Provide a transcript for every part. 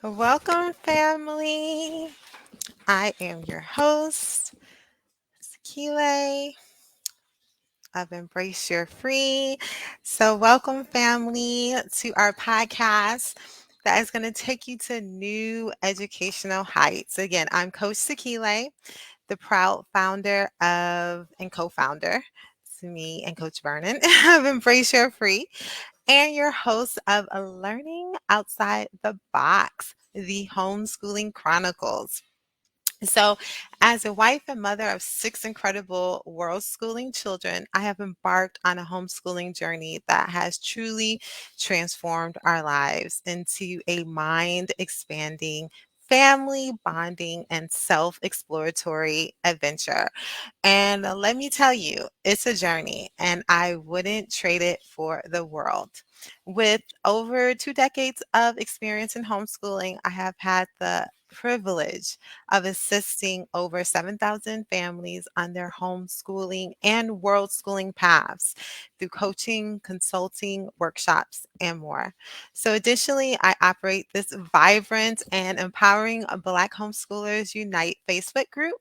Welcome, family. I am your host, Sakile of Embrace Your Free. So, welcome, family, to our podcast that is going to take you to new educational heights. Again, I'm Coach Sakile, the proud founder of and co founder. It's me and Coach Vernon of Embrace Your Free, and your host of Learning Outside the Box, the Homeschooling Chronicles. So, as a wife and mother of six incredible world schooling children, I have embarked on a homeschooling journey that has truly transformed our lives into a mind expanding, family bonding, and self exploratory adventure. And let me tell you, it's a journey, and I wouldn't trade it for the world. With over 2 decades of experience in homeschooling, I have had the privilege of assisting over 7,000 families on their homeschooling and world schooling paths through coaching, consulting, workshops, and more. So, additionally, I operate this vibrant and empowering Black Homeschoolers Unite Facebook group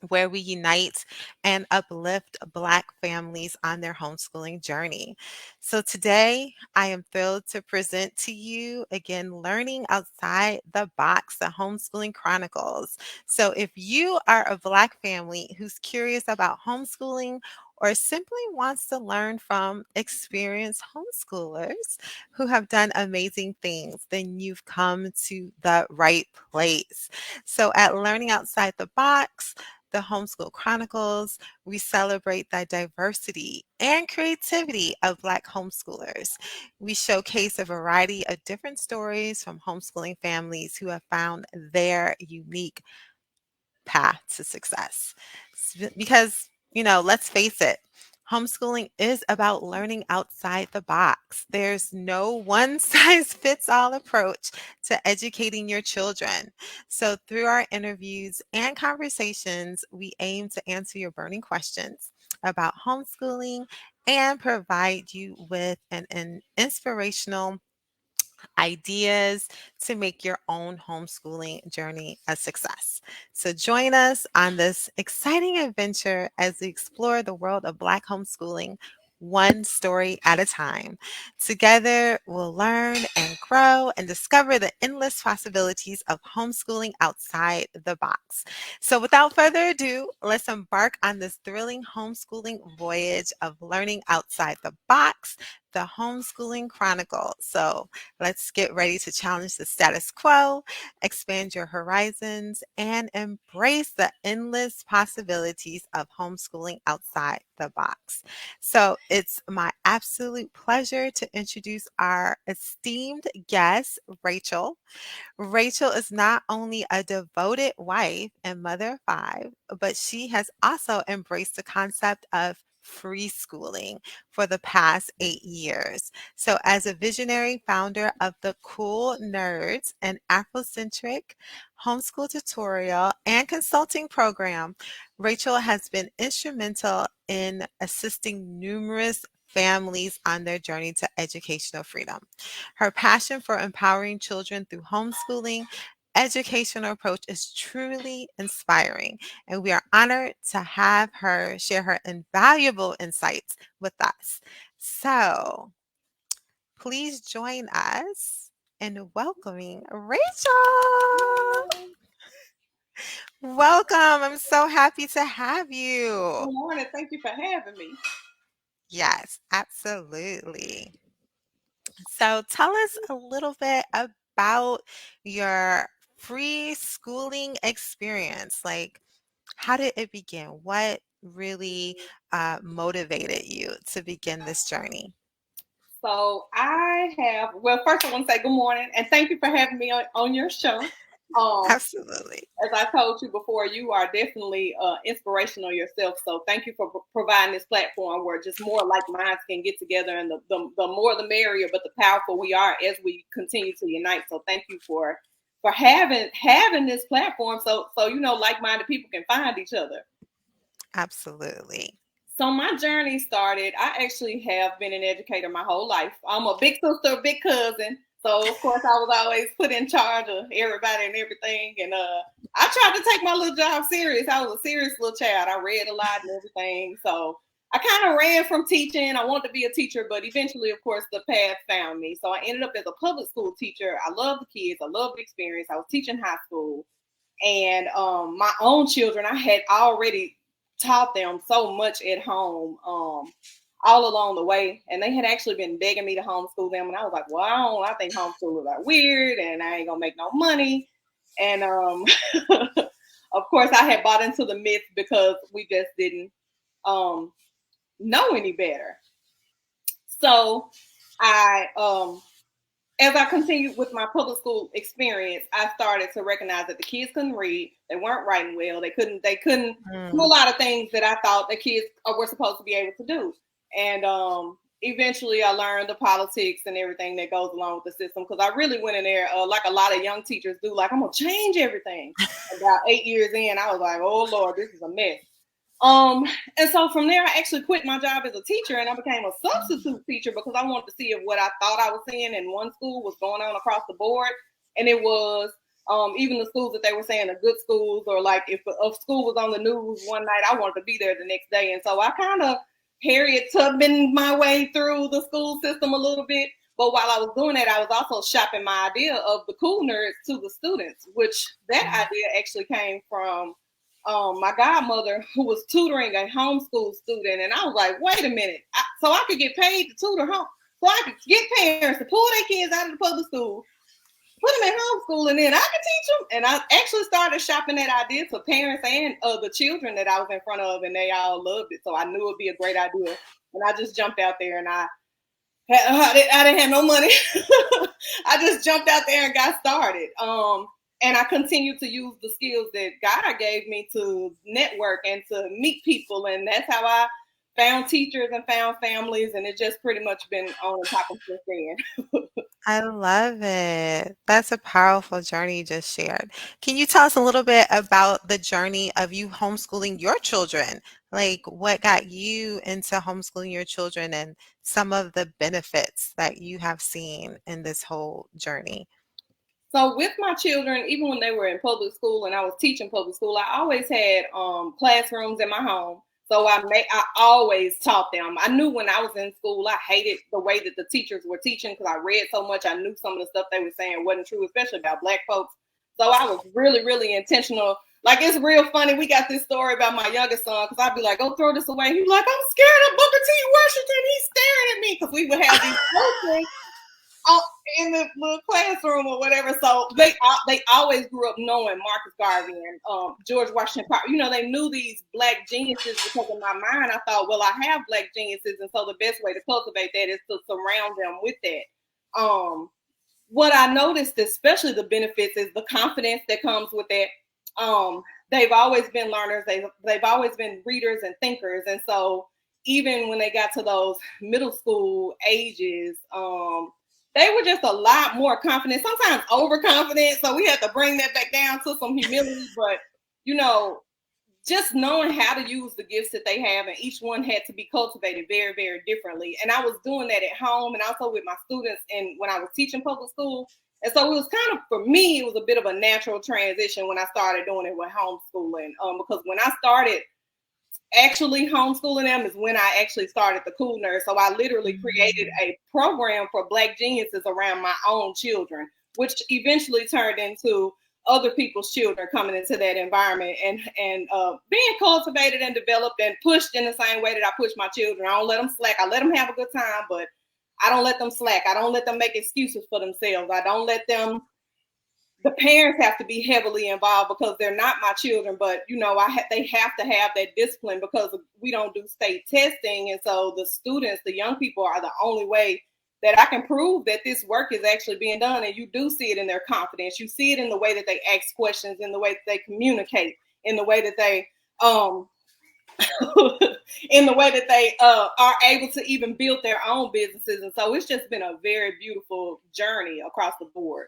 where we unite and uplift Black families on their homeschooling journey. So today, I am thrilled to present to you again Learning Outside the Box, the Homeschooling Chronicles. So if you are a Black family who's curious about homeschooling, or simply wants to learn from experienced homeschoolers who have done amazing things, then you've come to the right place. So, at Learning Outside the Box, the Homeschool Chronicles, we celebrate the diversity and creativity of Black homeschoolers. We showcase a variety of different stories from homeschooling families who have found their unique path to success. Because, let's face it, homeschooling is about learning outside the box. There's no one size fits all approach to educating your children. So, through our interviews and conversations, we aim to answer your burning questions about homeschooling and provide you with an inspirational ideas to make your own homeschooling journey a success. So, join us on this exciting adventure as we explore the world of Black homeschooling. One story at a time. Together, we'll learn and grow and discover the endless possibilities of homeschooling outside the box. So, without further ado, let's embark on this thrilling homeschooling voyage of learning outside the box, the Homeschooling Chronicle. So, let's get ready to challenge the status quo, expand your horizons, and embrace the endless possibilities of homeschooling outside the box. So, it's my absolute pleasure to introduce our esteemed guest, Rachel. Rachel is not only a devoted wife and mother of five, but she has also embraced the concept of free schooling for the past 8 years. So, as a visionary founder of the Cool Nerds, an Afrocentric homeschool tutorial and consulting program, Rachel has been instrumental in assisting numerous families on their journey to educational freedom. Her passion for empowering children through homeschooling educational approach is truly inspiring, and we are honored to have her share her invaluable insights with us. So, please join us in welcoming Rachel. Welcome. I'm so happy to have you. Good morning. Thank you for having me. Yes, absolutely. So tell us a little bit about your free schooling experience. Like, how did it begin? What really motivated you to begin this journey? So I have, well, first I want to say good morning and thank you for having me on your show. Um, Absolutely. as I told you before, you are definitely inspirational yourself. So thank you for providing this platform where just more like minds can get together, and the more the merrier, but the powerful we are as we continue to unite. So thank you for having this platform so like minded people can find each other. Absolutely. So my journey started. I actually have been an educator my whole life. I'm a big sister, a big cousin. So of course I was always put in charge of everybody and everything. And I tried to take my little job serious. I was a serious little child. I read a lot and everything. So I kind of ran from teaching. I wanted to be a teacher, but eventually, of course, the path found me. So I ended up as a public school teacher. I love the kids. I love the experience. I was teaching high school. And my own children, I had already taught them so much at home all along the way. And they had actually been begging me to homeschool them. And I was like, well, I think homeschoolers are weird and I ain't going to make no money. And of course, I had bought into the myth because we just didn't know any better. So I as I continued with my public school experience, I started to recognize that the kids couldn't read. They weren't writing well. They couldn't do a lot of things that I thought the kids were supposed to be able to do. And eventually, I learned the politics and everything that goes along with the system because I really went in there like a lot of young teachers do. Like I'm gonna change everything. About 8 years in, I was like, oh Lord, this is a mess. And so from there, I actually quit my job as a teacher and I became a substitute teacher because I wanted to see if what I thought I was seeing in one school was going on across the board. And it was even the schools that they were saying are good schools, or like if a school was on the news one night, I wanted to be there the next day. And so I kind of Harriet Tubman my way through the school system a little bit. But while I was doing that, I was also shopping my idea of the cool nerds to the students, which that idea actually came from my godmother who was tutoring a homeschool student. And I was like, wait a minute. So I could get paid to tutor home. So I could get parents to pull their kids out of the public school, put them in homeschool, and then I could teach them. And I actually started shopping that idea to parents and the children that I was in front of, and they all loved it. So I knew it'd be a great idea. And I just jumped out there and I didn't have no money. I just jumped out there and got started. And I continued to use the skills that God gave me to network and to meet people. And that's how I found teachers and found families. And it's just pretty much been on and popping since then. I love it. That's a powerful journey you just shared. Can you tell us a little bit about the journey of you homeschooling your children? Like what got you into homeschooling your children and some of the benefits that you have seen in this whole journey? So with my children, even when they were in public school and I was teaching public school, I always had classrooms in my home. So I always taught them. I knew when I was in school, I hated the way that the teachers were teaching because I read so much. I knew some of the stuff they were saying wasn't true, especially about Black folks. So I was really, really intentional. Like it's real funny. We got this story about my youngest son because I'd be like, "Go throw this away." He's like, "I'm scared of Booker T. Washington. He's staring at me," because we would have these posters in the little classroom or whatever. So they always grew up knowing Marcus Garvey and George Washington Carver. You know, they knew these Black geniuses because in my mind I thought, well, I have Black geniuses, and so the best way to cultivate that is to surround them with that. What I noticed, especially the benefits, is the confidence that comes with that. They've always been learners. They've always been readers and thinkers, and so even when they got to those middle school ages, they were just a lot more confident, sometimes overconfident. So we had to bring that back down to some humility. But, you know, just knowing how to use the gifts that they have, and each one had to be cultivated very, very differently. And I was doing that at home and also with my students and when I was teaching public school. And so it was kind of, for me, it was a bit of a natural transition when I started doing it with homeschooling. Because when I started actually homeschooling them is when I actually started the Cool Nerd. So I literally created a program for Black geniuses around my own children, which eventually turned into other people's children coming into that environment and being cultivated and developed and pushed in the same way that I push my children. I don't let them slack. I let them have a good time, but I don't let them slack. I don't let them make excuses for themselves. I don't let them. The parents have to be heavily involved because they're not my children, but you know, they have to have that discipline because we don't do state testing. And so the students, the young people are the only way that I can prove that this work is actually being done. And you do see it in their confidence. You see it in the way that they ask questions, in the way that they communicate, in the way that they, in the way that they are able to even build their own businesses. And so it's just been a very beautiful journey across the board.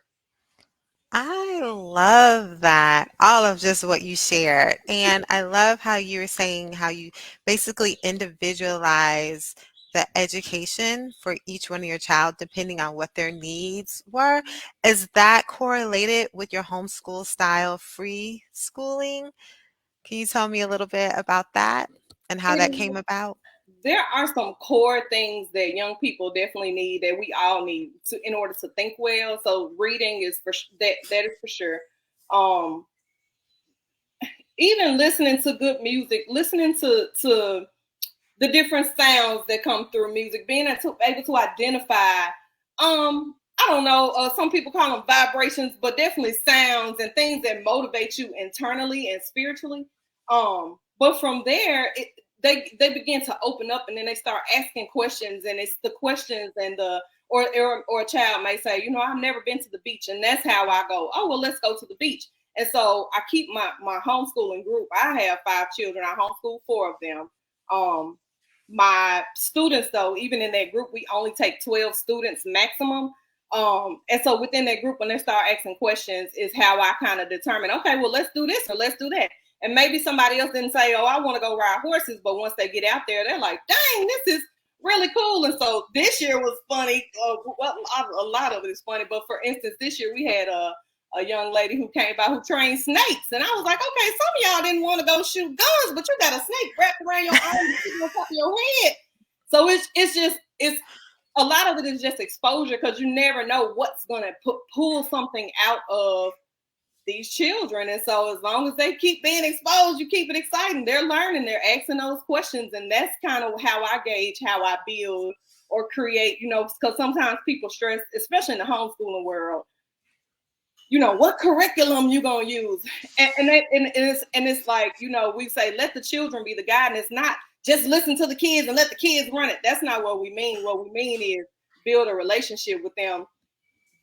I love that. All of just what you shared. And I love how you were saying how you basically individualize the education for each one of your child depending on what their needs were. Is that correlated with your homeschool style free schooling? Can you tell me a little bit about that and how that came about? There are some core things that young people definitely need, that we all need in order to think well. So reading is that is for sure. Even listening to good music, listening to the different sounds that come through music, being able to identify, I don't know, some people call them vibrations, but definitely sounds and things that motivate you internally and spiritually. But from there, they begin to open up, and then they start asking questions, and it's the questions and or a child may say, I've never been to the beach, and that's how I go, oh well, let's go to the beach. And so I keep my homeschooling group. I have 5 children. I homeschool 4 of them. My students, though, even in that group, we only take 12 students maximum. And so within that group, when they start asking questions, is how I kind of determine, okay, well, let's do this or let's do that. And maybe somebody else didn't say, oh, I want to go ride horses. But once they get out there, they're like, dang, this is really cool. And so this year was funny. Well, a lot of it is funny. But for instance, this year we had a young lady who came by who trained snakes. And I was like, okay, some of y'all didn't want to go shoot guns, but you got a snake wrapped around your arm and on top of your head. So it's a lot of it is just exposure, because you never know what's going to pull something out of these children. And so as long as they keep being exposed, you keep it exciting. They're learning, they're asking those questions. And that's kind of how I gauge how I build or create, because sometimes people stress, especially in the homeschooling world, what curriculum you gonna use, and it's like, we say let the children be the guide, and it's not just listen to the kids and let the kids run it. That's not what we mean. What we mean is build a relationship with them,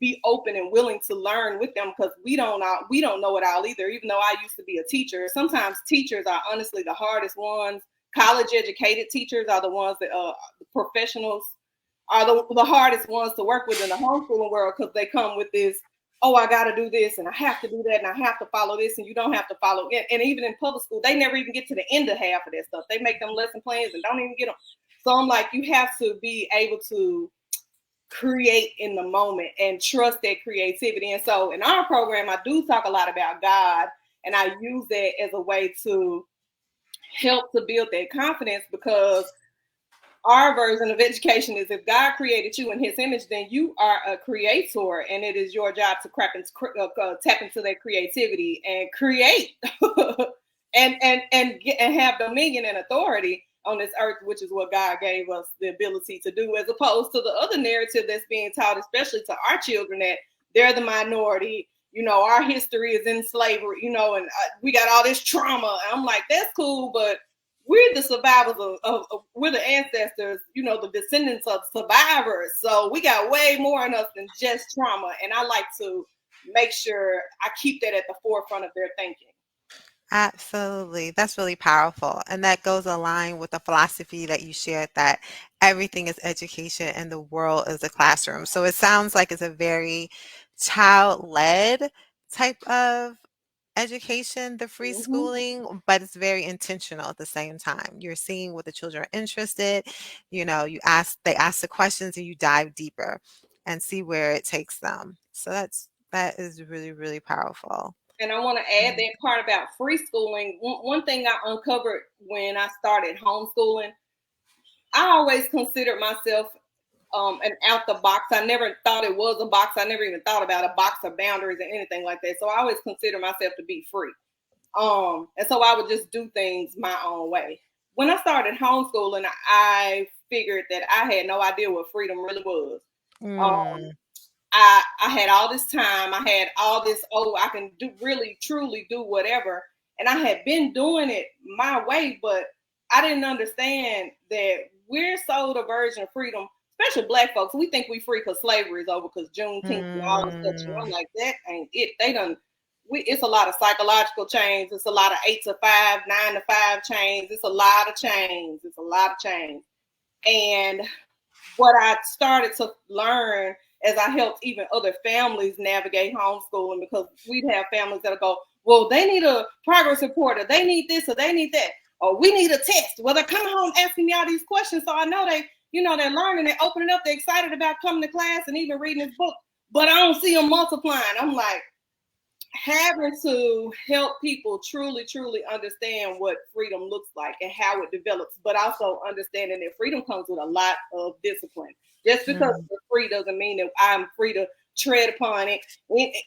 be open and willing to learn with them, because we don't know it all either. Even though I used to be a teacher, sometimes teachers are honestly the hardest ones. College educated teachers are the ones that the professionals are the hardest ones to work with in the homeschooling world, because they come with this, oh, I got to do this and I have to do that and I have to follow this, and you don't have to follow it. And even in public school, they never even get to the end of half of that stuff. They make them lesson plans and don't even get them. So I'm like, you have to be able to create in the moment and trust that creativity. And so in our program, I do talk a lot about God, and I use that as a way to help to build that confidence, because our version of education is, if God created you in his image, then you are a creator, and it is your job to tap into that creativity and create and have dominion and authority on this earth, which is what God gave us the ability to do, as opposed to the other narrative that's being taught, especially to our children, that they're the minority. Our history is in slavery, and we got all this trauma. And I'm like, that's cool, but we're the survivors of we're the ancestors, the descendants of survivors. So we got way more in us than just trauma. And I like to make sure I keep that at the forefront of their thinking. Absolutely. That's really powerful. And that goes aligned with the philosophy that you shared, that everything is education and the world is a classroom. So it sounds like it's a very child-led type of education, the free schooling, but it's very intentional at the same time. You're seeing what the children are interested, they ask the questions and you dive deeper and see where it takes them. So that is really, really powerful. And I want to add that part about free schooling. One thing I uncovered when I started homeschooling, I always considered myself an out the box. I never thought it was a box. I never even thought about a box of boundaries or anything like that. So I always consider myself to be free. And so I would just do things my own way. When I started homeschooling, I figured that I had no idea what freedom really was. I had all this time. I had all this, I can do really, truly do whatever. And I had been doing it my way, but I didn't understand that we're sold a version of freedom, especially Black folks. We think we free because slavery is over, because Juneteenth and all this stuff. And I'm like, that ain't it. It's a lot of psychological chains. It's a lot of 8 to 5, 9 to 5 chains. It's a lot of chains. And what I started to learn as I helped even other families navigate homeschooling, because we'd have families that'll go, well, they need a progress report, they need this or they need that, or we need a test. Well, they're coming home asking me all these questions, so I know they're learning, they're opening up, they're excited about coming to class and even reading this book, but I don't see them multiplying. I'm like, having to help people truly, truly understand what freedom looks like and how it develops, but also understanding that freedom comes with a lot of discipline. Just because we're free doesn't mean that I'm free to tread upon it,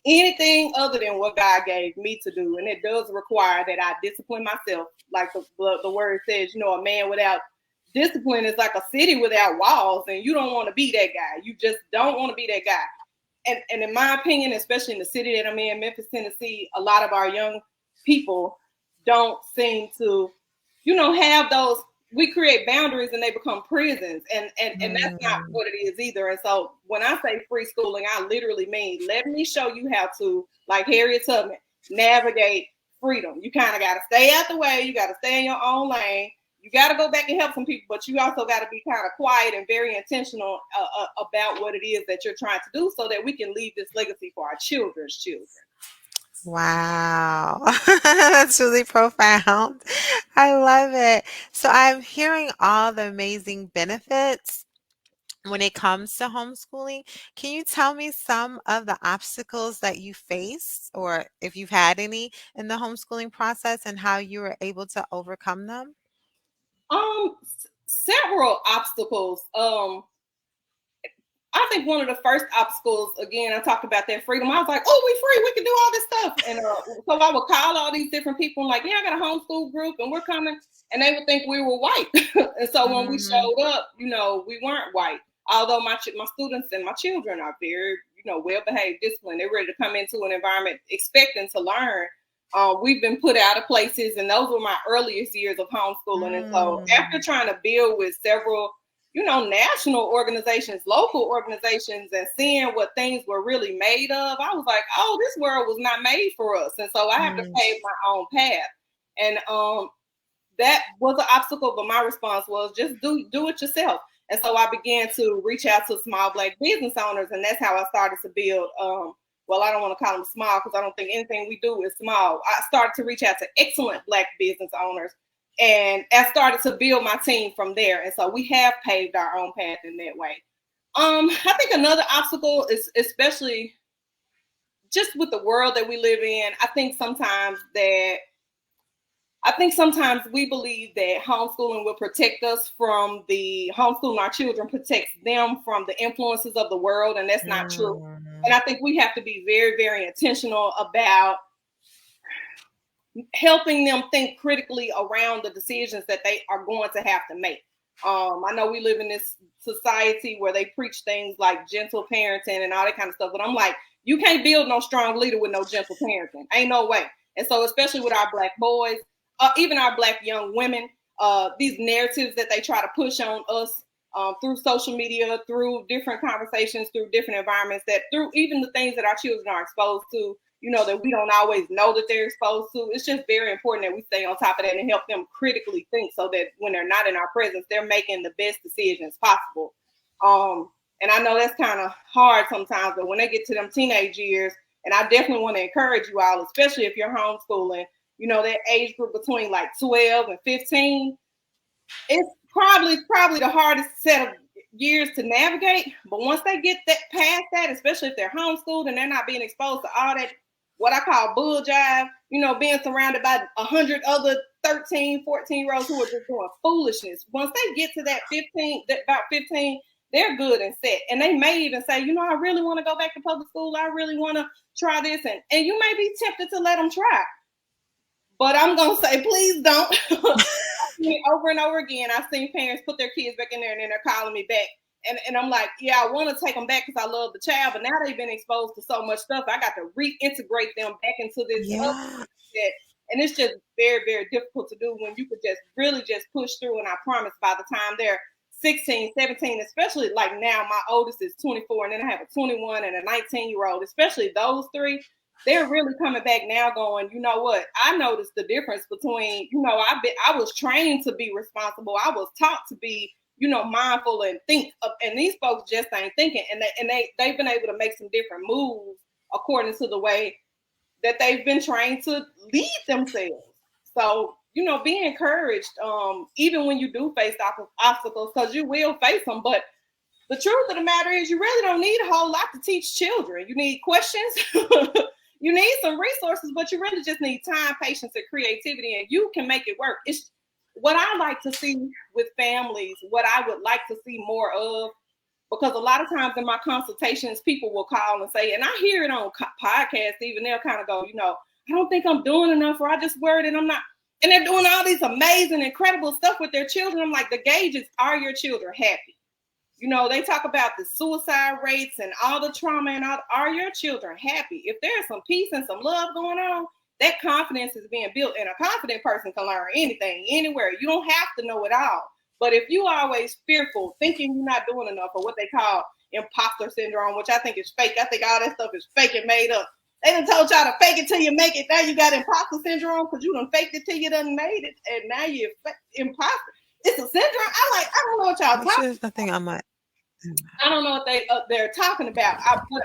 anything other than what God gave me to do. And it does require that I discipline myself. Like the word says, a man without discipline is like a city without walls, and you don't want to be that guy. You just don't want to be that guy. And in my opinion, especially in the city that I'm in, Memphis, Tennessee, a lot of our young people don't seem to, have those. We create boundaries and they become prisons, and that's not what it is either. And so when I say free schooling, I literally mean, let me show you how to, like Harriet Tubman, navigate freedom. You kind of got to stay out the way. You got to stay in your own lane. You got to go back and help some people, but you also got to be kind of quiet and very intentional about what it is that you're trying to do, so that we can leave this legacy for our children's children. Wow, that's really profound. I love it. So I'm hearing all the amazing benefits when it comes to homeschooling. Can you tell me some of the obstacles that you faced, or if you've had any in the homeschooling process, and how you were able to overcome them? Several obstacles. I think one of the first obstacles, again, I talked about that freedom. I was like, oh, we free. We can do all this stuff. And so I would call all these different people and like, yeah, I got a homeschool group and we're coming. And they would think we were white. And so when we showed up, we weren't white. Although my students and my children are very, well-behaved, disciplined. They're ready to come into an environment expecting to learn. We've been put out of places, and those were my earliest years of homeschooling. And so after trying to build with several national organizations, local organizations, and seeing what things were really made of, I was like, oh, this world was not made for us. And so I have to pave my own path. And that was an obstacle, but my response was just do it yourself. And so I began to reach out to small Black business owners, and that's how I started to build, well, I don't want to call them small because I don't think anything we do is small. I started to reach out to excellent Black business owners, and I started to build my team from there. And so we have paved our own path in that way. I think another obstacle is, especially just with the world that we live in, I think sometimes we believe that homeschooling will protect us from homeschooling our children protects them from the influences of the world, and that's not true. And I think we have to be very, very intentional about helping them think critically around the decisions that they are going to have to make. I know we live in this society where they preach things like gentle parenting and all that kind of stuff, but I'm like, you can't build no strong leader with no gentle parenting. Ain't no way. And so especially with our Black boys, even our Black young women, these narratives that they try to push on us through social media, through different conversations, through different environments, that through even the things that our children are exposed to, that we don't always know that they're exposed to. It's just very important that we stay on top of that and help them critically think, so that when they're not in our presence, they're making the best decisions possible. And I know that's kind of hard sometimes, but when they get to them teenage years, and I definitely want to encourage you all, especially if you're homeschooling, that age group between like 12 and 15, it's probably the hardest set of years to navigate. But once they get that past that, especially if they're homeschooled and they're not being exposed to all that, what I call bull jive, being surrounded by 100 other 13, 14-year-olds who are just doing foolishness. Once they get to about 15, they're good and set. And they may even say, I really want to go back to public school. I really want to try this. And you may be tempted to let them try. But I'm going to say, please don't. Over and over again, I've seen parents put their kids back in there and then they're calling me back. And I'm like, yeah, I want to take them back because I love the child, but now they've been exposed to so much stuff. I got to reintegrate them back into this. Yeah. And it's just very, very difficult to do when you could just really just push through. And I promise by the time they're 16, 17, especially like now, my oldest is 24, and then I have a 21 and a 19-year-old, especially those three. They're really coming back now going, you know what? I noticed the difference between, I was trained to be responsible. I was taught to be, mindful and think of, and these folks just ain't thinking. And they've been able to make some different moves according to the way that they've been trained to lead themselves. So be encouraged, even when you do face obstacles, because you will face them. But the truth of the matter is, you really don't need a whole lot to teach children. You need questions, you need some resources, but you really just need time, patience, and creativity, and you can make it work. It's what I like to see with families, what I would like to see more of, because a lot of times in my consultations, people will call and say, and I hear it on podcasts, even they'll kind of go, I don't think I'm doing enough, or I just worried and I'm not. And they're doing all these amazing, incredible stuff with their children. I'm like, the gauge is, are your children happy? They talk about the suicide rates and all the trauma and all. Are your children happy? If there's some peace and some love going on, that confidence is being built. And a confident person can learn anything, anywhere. You don't have to know it all. But if you are always fearful, thinking you're not doing enough, or what they call imposter syndrome, which I think is fake. I think all that stuff is fake and made up. They done told y'all to fake it till you make it. Now you got imposter syndrome because you done faked it till you done made it. And now you're imposter. It's a syndrome. I don't know what y'all Make sure talking. there's nothing on my. I don't know what they're talking about.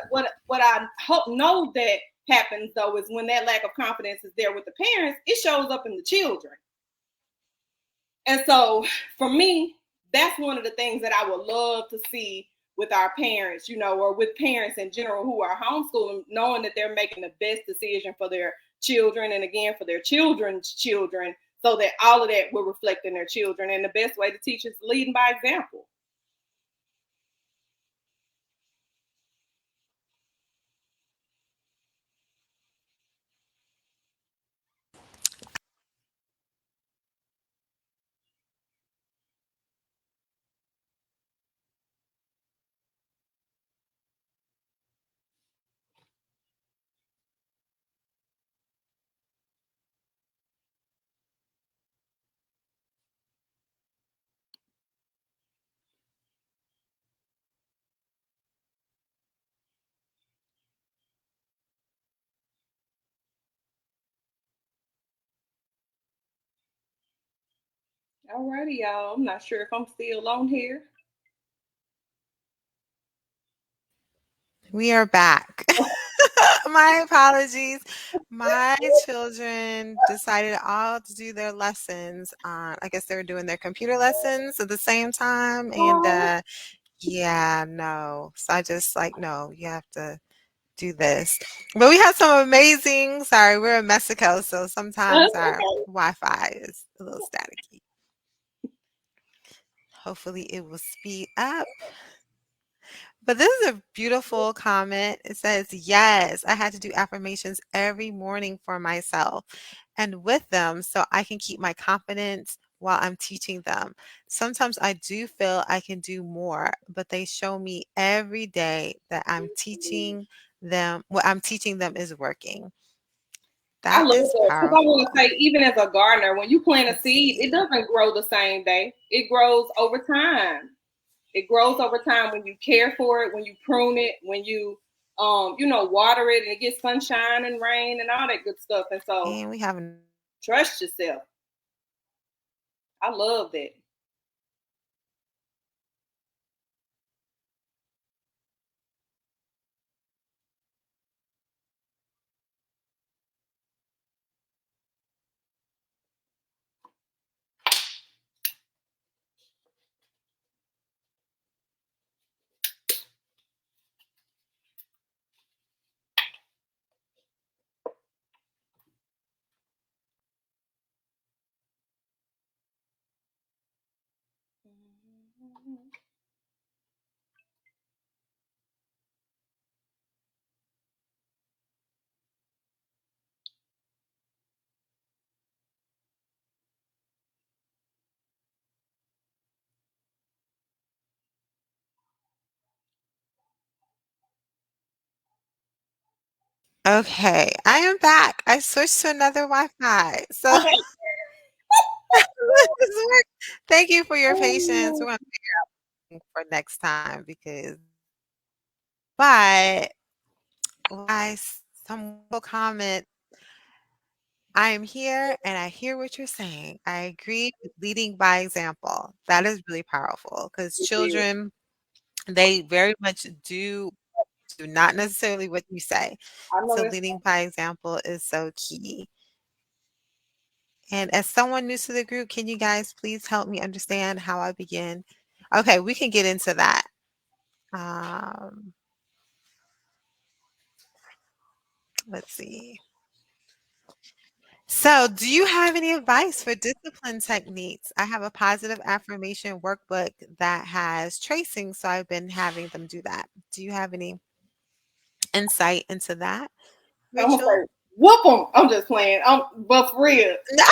What I know that happens though is when that lack of confidence is there with the parents, it shows up in the children. And so for me, that's one of the things that I would love to see with our parents, or with parents in general who are homeschooling, knowing that they're making the best decision for their children, and again for their children's children, so that all of that will reflect in their children. And the best way to teach is leading by example. Alrighty, y'all. I'm not sure if I'm still on here. We are back. My apologies. My children decided all to do their lessons on, I guess they were doing their computer lessons at the same time. And yeah, no. So I just like, no, you have to do this. But we had some amazing, sorry, we're in Mexico, so sometimes our Wi-Fi is a little staticky. Hopefully it will speed up. But this is a beautiful comment. It says, yes, I had to do affirmations every morning for myself and with them so I can keep my confidence while I'm teaching them. Sometimes I do feel I can do more, but they show me every day that what I'm teaching them is working. I That love is that because I want powerful. to say, even as a gardener, when you plant a Let's seed, it see. doesn't grow the same day. It grows over time. It grows over time when you care for it, when you prune it, when you, water it, and it gets sunshine and rain and all that good stuff. And so, And we have trust yourself. I love that. okay. I am back. I switched to another Wi-Fi. So Okay. thank you for your patience. We're gonna figure out for next time because but some will comment, I am here and I hear what you're saying. I agree with leading by example. That is really powerful because children, they very much do not necessarily what you say. I know So that's leading by example is so key. And as someone new to the group, can you guys please help me understand how I begin? Okay, we can get into that. Um, let's see. So, do you have any advice for discipline techniques? I have a positive affirmation workbook that has tracing, so I've been having them do that. Do you have any insight into that, I'm gonna Rachel? say, whoop them. I'm just playing. But for real, No.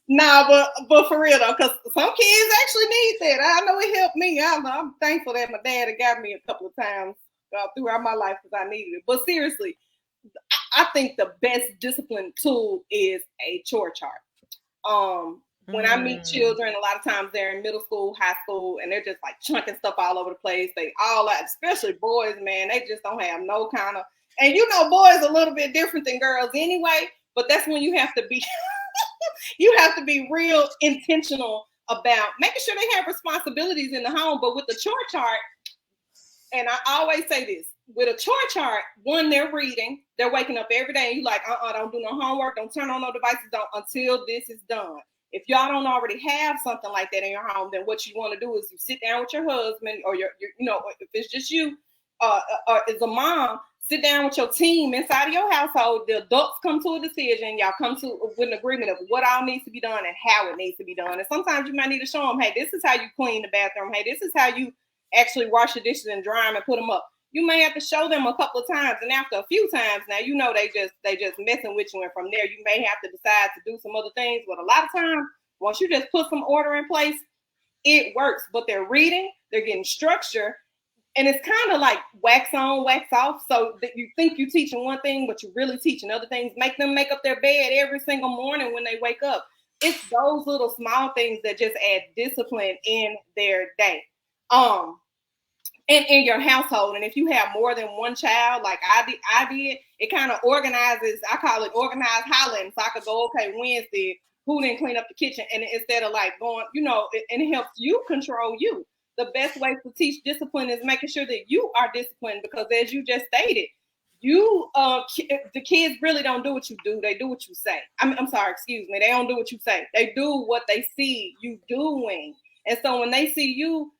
nah, but for real though, because some kids actually need that. I know it helped me. I'm thankful that my dad had got me a couple of times throughout my life because I needed it. But seriously, I think the best discipline tool is a chore chart. When I meet Mm. children, a lot of times they're in middle school, high school, and they're just like chunking stuff all over the place. They all, especially boys, man, they just don't have no kind of. And you know, boys a little bit different than girls anyway. But that's when you have to be, you have to be real intentional about making sure they have responsibilities in the home. But with the chore chart, and I always say this, with a chore chart, one, they're reading, they're waking up every day, and you like, don't do no homework, don't turn on no devices, don't until this is done. If y'all don't already have something like that in your home, then what you want to do is you sit down with your husband or your you know, if it's just you, or as a mom, sit down with your team inside of your household. The adults come to a decision. Y'all come to with an agreement of what all needs to be done and how it needs to be done. And sometimes you might need to show them, hey, this is how you clean the bathroom. Hey, this is how you actually wash the dishes and dry them and put them up. You may have to show them a couple of times, and after a few times, now you know they just messing with you, and from there you may have to decide to do some other things. But a lot of times, once you just put some order in place, it works. But they're reading, they're getting structure, and it's kind of like wax on, wax off. So that you think you're teaching one thing, but you're really teaching other things. Make them make up their bed every single morning when they wake up. It's those little small things that just add discipline in their day. In your household. And if you have more than one child, like I did, it kind of organizes. I call it organized hollering. So I could go, okay, Wednesday, who didn't clean up the kitchen? And instead of like going, and it helps you control you. The best way to teach discipline is making sure that you are disciplined, because as you just stated, the kids really don't do what you do. They do what you say. I'm sorry, excuse me. They don't do what you say. They do what they see you doing. And so when they see you,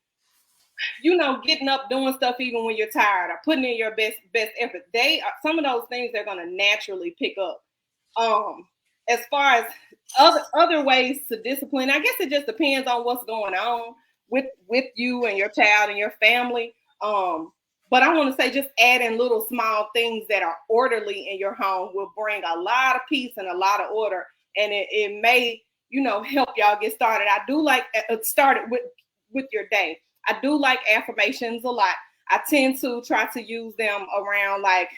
getting up, doing stuff even when you're tired, or putting in your best effort, they are some of those things they're going to naturally pick up. As far as other ways to discipline, I guess it just depends on what's going on with you and your child and your family. But I want to say just adding little small things that are orderly in your home will bring a lot of peace and a lot of order, and it may help y'all get started. I do like started with your day. I do like affirmations a lot. I tend to try to use them around, like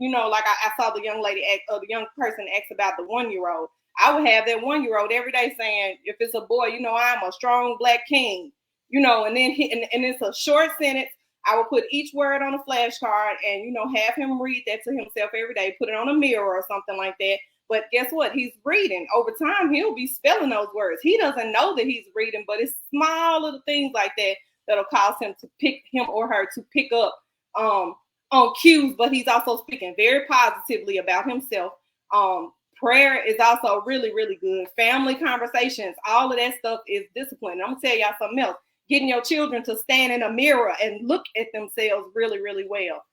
I saw the young lady, the young person ask about the 1-year-old. I would have that 1-year-old every day saying, if it's a boy, I'm a strong black king, and then and it's a short sentence. I would put each word on a flashcard and, have him read that to himself every day, put it on a mirror or something like that. But guess what? He's reading. Over time, he'll be spelling those words. He doesn't know that he's reading, but it's small little things like that that'll cause him to pick him or her to pick up on cues. But he's also speaking very positively about himself. Prayer is also really, really good. Family conversations, all of that stuff is discipline. I'm gonna tell y'all something else. Getting your children to stand in a mirror and look at themselves really, really well.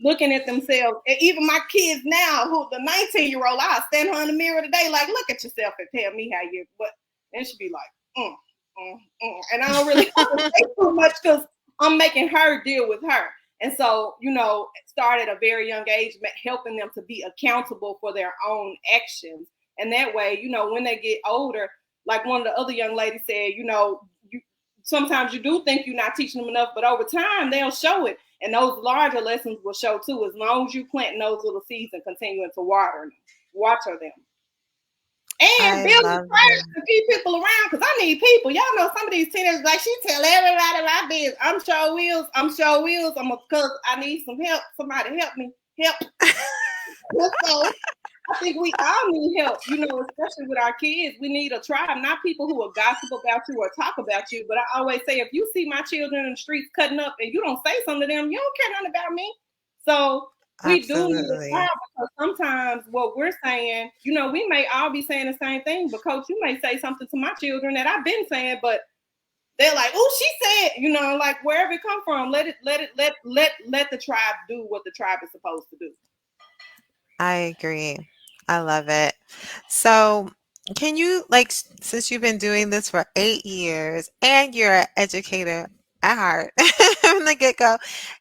Looking at themselves, and even my kids now, who the 19-year-old, I'll stand her in the mirror today, like, look at yourself and tell me how you. But and she'd be like, and I don't really have to say too much because I'm making her deal with her. And so, start at a very young age, helping them to be accountable for their own actions. And that way, when they get older, like one of the other young ladies said, sometimes you do think you're not teaching them enough, but over time they'll show it. And those larger lessons will show too, as long as you planting those little seeds and continuing to water them. And I building love friends that. to keep people around, because I need people. Y'all know some of these teenagers, like, she tell everybody my business. I'm sure wills. Because I need some help. Somebody help me. Help. So I think we all need help, especially with our kids. We need a tribe, not people who will gossip about you or talk about you. But I always say, if you see my children in the streets cutting up and you don't say something to them, you don't care nothing about me. So We do need a Absolutely. trial because sometimes what we're saying, we may all be saying the same thing, but coach, you may say something to my children that I've been saying, but they're like, "Oh, she said," like wherever it come from, let the tribe do what the tribe is supposed to do. I agree. I love it. So, can you, like, since you've been doing this for 8 years and you're an educator at heart from the get go,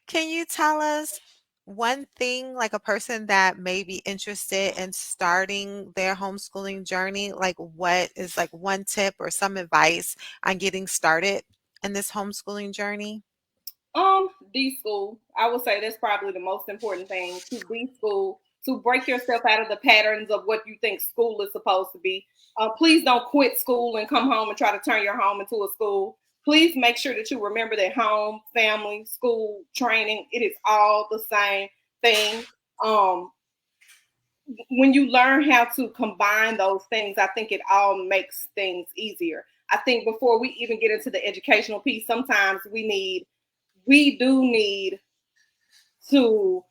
can you tell us one thing, like a person that may be interested in starting their homeschooling journey? Like, what is like one tip or some advice on getting started in this homeschooling journey? Deschool. I would say that's probably the most important thing, to deschool, to break yourself out of the patterns of what you think school is supposed to be. Please don't quit school and come home and try to turn your home into a school. Please make sure that you remember that home, family, school, training, it is all the same thing. Um, when you learn how to combine those things, I think it all makes things easier. I think before we even get into the educational piece, sometimes we do need to,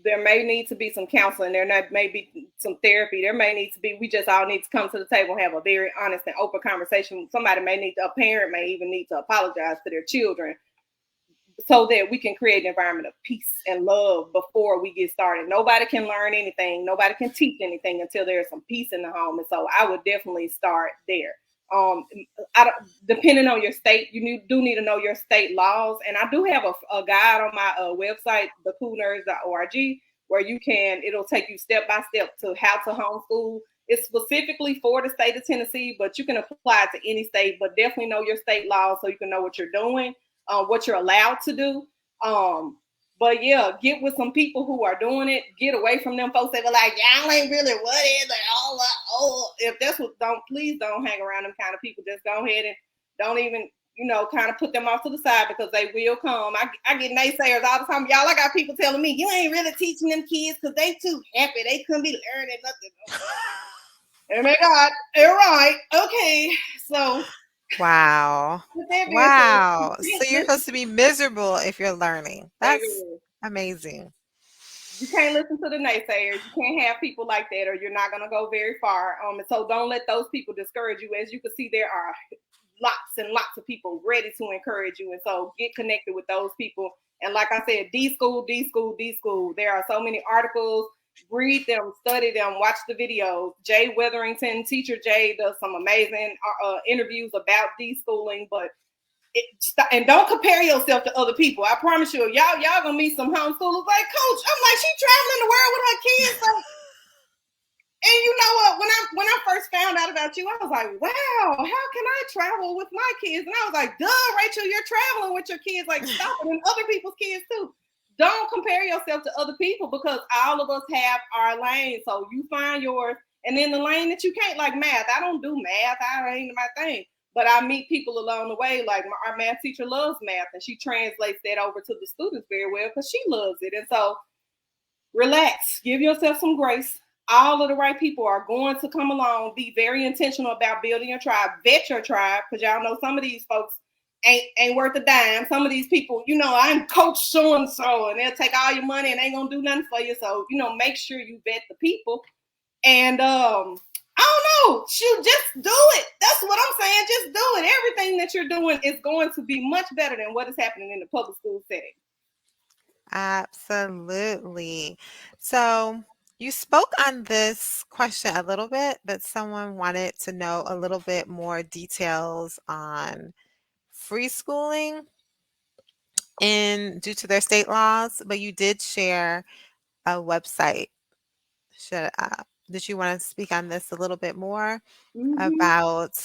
there may need to be some counseling, may be some therapy, there may need to be, we just all need to come to the table and have a very honest and open conversation. Somebody may need to, a parent may even need to apologize to their children so that we can create an environment of peace and love before we get started. Nobody can learn anything, nobody can teach anything until there's some peace in the home. And so I would definitely start there. Um, Depending on your state, do need to know your state laws. And I do have a guide on my website, thecoolnerds.org, where it'll take you step by step to how to homeschool. It's specifically for the state of Tennessee, but you can apply it to any state. But definitely know your state laws so you can know what you're doing, what you're allowed to do. But yeah, get with some people who are doing it. Get away from them folks that were like, y'all ain't really what is it? Oh, if that's what, please don't hang around them kind of people. Just go ahead and don't even, kind of put them off to the side, because they will come. I get naysayers all the time. Y'all, I got people telling me, you ain't really teaching them kids because they too happy. They couldn't be learning nothing. Oh my God. All right. Okay. So Wow. with that being Wow. So you're said, supposed to be miserable if you're learning. That's baby, amazing. you can't listen to the naysayers. You can't have people like that, or you're not going to go very far. And so don't let those people discourage you. As you can see, there are lots and lots of people ready to encourage you. And so get connected with those people. And like I said, deschool, deschool, deschool. There are so many articles. Read them, study them, watch the videos. Jay Weatherington, teacher Jay, does some amazing interviews about deschooling. But and don't compare yourself to other people. I promise you, y'all gonna meet some homeschoolers like, Coach, I'm like, she traveling the world with her kids. So, and you know what? When I first found out about you, I was like, wow, how can I travel with my kids? And I was like, duh, Rachel, you're traveling with your kids. Like, stop it, and other people's kids too. Don't compare yourself to other people, because all of us have our lane. So you find yours, and then the lane that you can't, like math. I don't do math. I ain't my thing. But I meet people along the way. Like our math teacher loves math, and she translates that over to the students very well because she loves it. And so relax, give yourself some grace. All of the right people are going to come along. Be very intentional about building your tribe. Vet your tribe, because y'all know some of these folks ain't worth a dime. Some of these people, I'm coach so and so, and they'll take all your money and ain't gonna do nothing for you. So make sure you vet the people. And I don't know. Shoot, just do it. That's what I'm saying. Just do it. Everything that you're doing is going to be much better than what is happening in the public school setting. Absolutely. So you spoke on this question a little bit, but someone wanted to know a little bit more details on free schooling and due to their state laws, but you did share a website. Should did you want to speak on this a little bit more Mm-hmm. about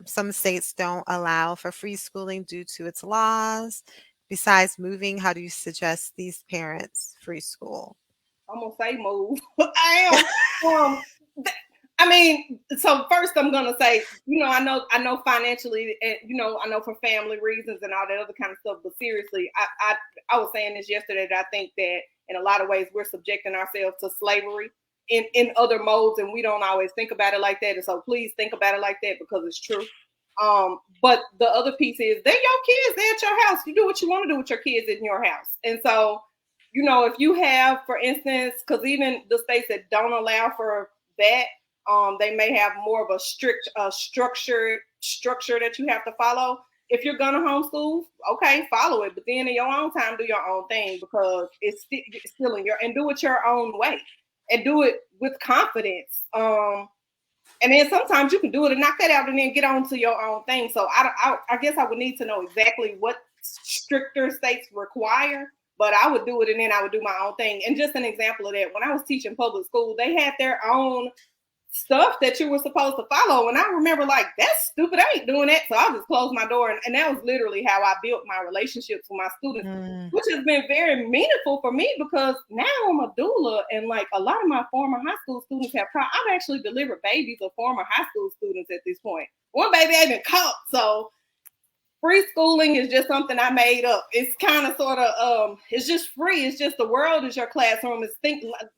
some states don't allow for free schooling due to its laws? Besides moving, how do you suggest these parents free school? I'm gonna say move. I am. I mean, so first I'm gonna say, I know financially, and I know for family reasons and all that other kind of stuff. But seriously, I was saying this yesterday, that I think that in a lot of ways we're subjecting ourselves to slavery in other modes, and we don't always think about it like that. And so please think about it like that, because it's true. But the other piece is, they're your kids. They're at your house. You do what you want to do with your kids in your house, and so if you have, for instance, because even the states that don't allow for that, they may have more of a strict structure that you have to follow. If you're gonna homeschool, okay, follow it, but then in your own time, do your own thing, because it's still in your, and do it your own way, and do it with confidence. And then sometimes you can do it and knock that out, and then get on to your own thing. So I guess I would need to know exactly what stricter states require, but I would do it, and then I would do my own thing. And just an example of that, when I was teaching public school, they had their own stuff that you were supposed to follow. And I remember, like, that's stupid, I ain't doing that. So I just closed my door. And that was literally how I built my relationships with my students, which has been very meaningful for me, because now I'm a doula. And like a lot of my former high school students I've actually delivered babies of former high school students at this point. One baby ain't been caught. So free schooling is just something I made up. It's kind of sort of, it's just free. It's just the world is your classroom. It's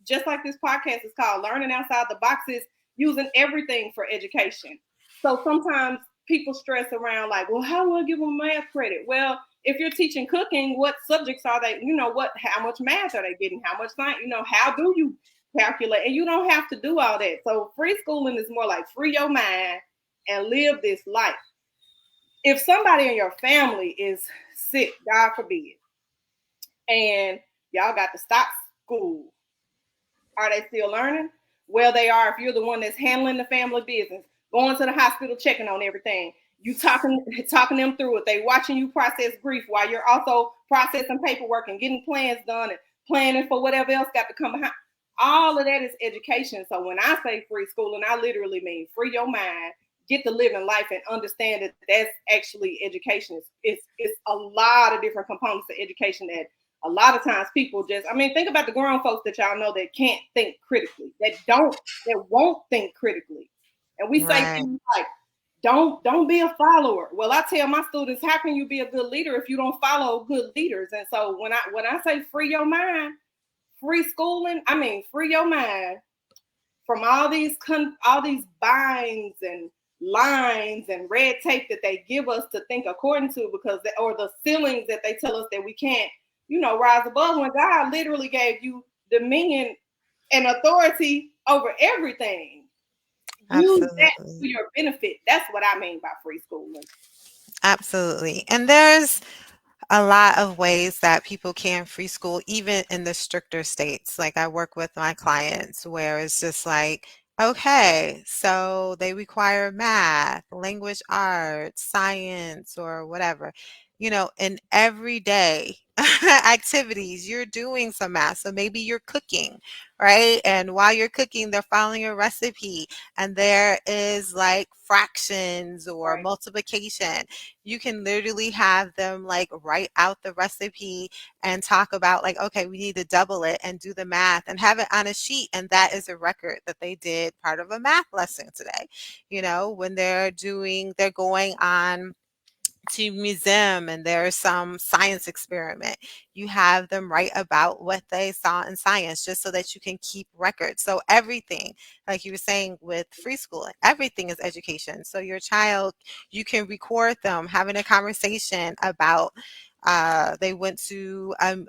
just like this podcast is called Learning Outside the Boxes, using everything for education. So sometimes people stress around like, well, how do I give them math credit? Well, if you're teaching cooking, what subjects are they, how much math are they getting? How much science, how do you calculate? And you don't have to do all that. So free schooling is more like free your mind and live this life. If somebody in your family is sick, God forbid, and y'all got to stop school, are they still learning? Well, they are if you're the one that's handling the family business, going to the hospital, checking on everything. You talking them through it. They watching you process grief while you're also processing paperwork and getting plans done and planning for whatever else got to come behind. All of that is education. So when I say free schooling, I literally mean free your mind, get to live in life, and understand that that's actually education. It's a lot of different components of education that a lot of times people think about the grown folks that y'all know that can't think critically, that won't think critically. And we say things like, don't be a follower. Well, I tell my students, how can you be a good leader if you don't follow good leaders? And so when I say free your mind, free schooling, I mean free your mind from all these binds and lines and red tape that they give us to think according to, or the ceilings that they tell us that we can't rise above, when God literally gave you dominion and authority over everything. Use that to your benefit. That's what I mean by free schooling. Absolutely. And there's a lot of ways that people can free school, even in the stricter states. Like I work with my clients where it's just like, okay, so they require math, language arts, science, or whatever. In everyday activities, you're doing some math. So maybe you're cooking, right? And while you're cooking, they're following a recipe, and there is like fractions or multiplication. You can literally have them like write out the recipe and talk about like, okay, we need to double it and do the math and have it on a sheet. And that is a record that they did part of a math lesson today. When they're going on to museum and there's some science experiment, you have them write about what they saw in science, just so that you can keep records. So everything, like you were saying with free schooling, everything is education. So your child, you can record them having a conversation about they went to an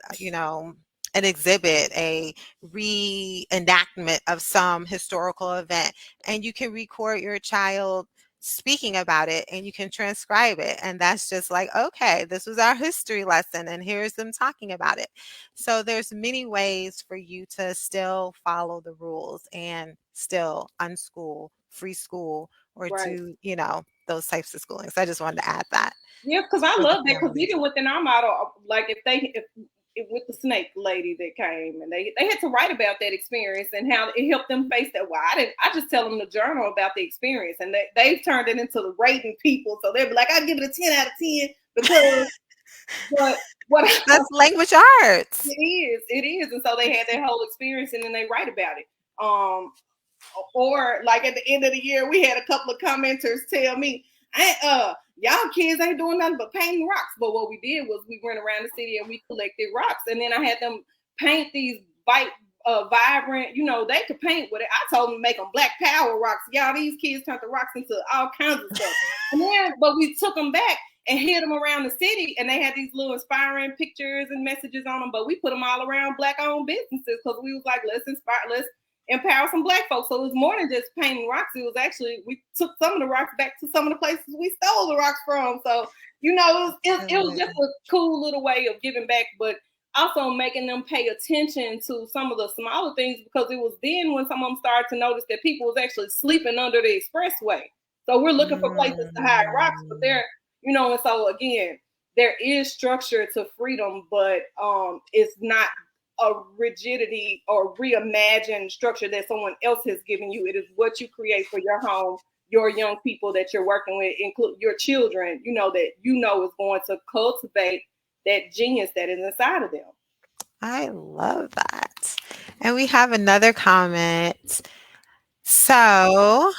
exhibit, a reenactment of some historical event, and you can record your child speaking about it, and you can transcribe it, and that's just like, okay, this was our history lesson and here's them talking about it. So there's many ways for you to still follow the rules and still unschool, free school, or do those types of schooling. So I just wanted to add that. Yeah, because I love that, because even within our model, like if with the snake lady that came, and they had to write about that experience and how it helped them face that. Well, I just tell them to journal about the experience, and they've turned it into the rating people. So they'll be like, I give it a 10 out of 10 because what that's language arts. It is. And so they had that whole experience, and then they write about it. Or like at the end of the year, we had a couple of commenters tell me, y'all kids ain't doing nothing but painting rocks. But what we did was we went around the city and we collected rocks. And then I had them paint these vibrant, they could paint with it. I told them to make them Black Power rocks. Y'all, these kids turned the rocks into all kinds of stuff. But we took them back and hid them around the city. And they had these little inspiring pictures and messages on them, but we put them all around Black-owned businesses because we was like, let's empower some Black folks. So it was more than just painting rocks. It was actually, we took some of the rocks back to some of the places we stole the rocks from. So, it was just a cool little way of giving back, but also making them pay attention to some of the smaller things, because it was then when some of them started to notice that people was actually sleeping under the expressway. So we're looking for places to hide rocks, but they're, and so again, there is structure to freedom, but it's not a rigidity or reimagined structure that someone else has given you. It is what you create for your home, your young people that you're working with, include your children, that is going to cultivate that genius that is inside of them. I love that. And we have another comment. So,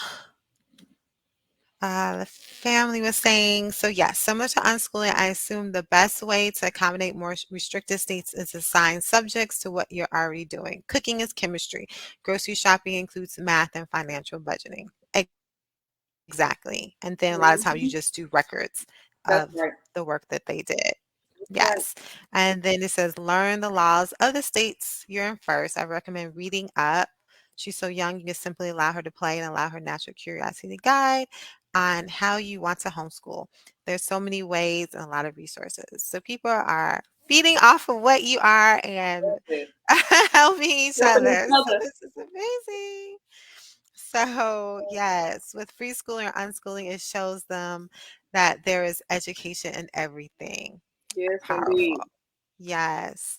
the family was saying, so yes, similar to unschooling, I assume the best way to accommodate more restricted states is to assign subjects to what you're already doing. Cooking is chemistry. Grocery shopping includes math and financial budgeting. Exactly. And then a lot of times you just do records That's of right. the work that they did. That's right. Yes. And then it says, learn the laws of the states you're in first. I recommend reading up. She's so young, you can simply allow her to play and allow her natural curiosity to guide on how you want to homeschool. There's so many ways and a lot of resources. So people are feeding off of what you are and helping each Helping each other. So other. this is amazing. So, yes, with free schooling or unschooling, it shows them that there is education in everything. Yes, Powerful. indeed. Yes.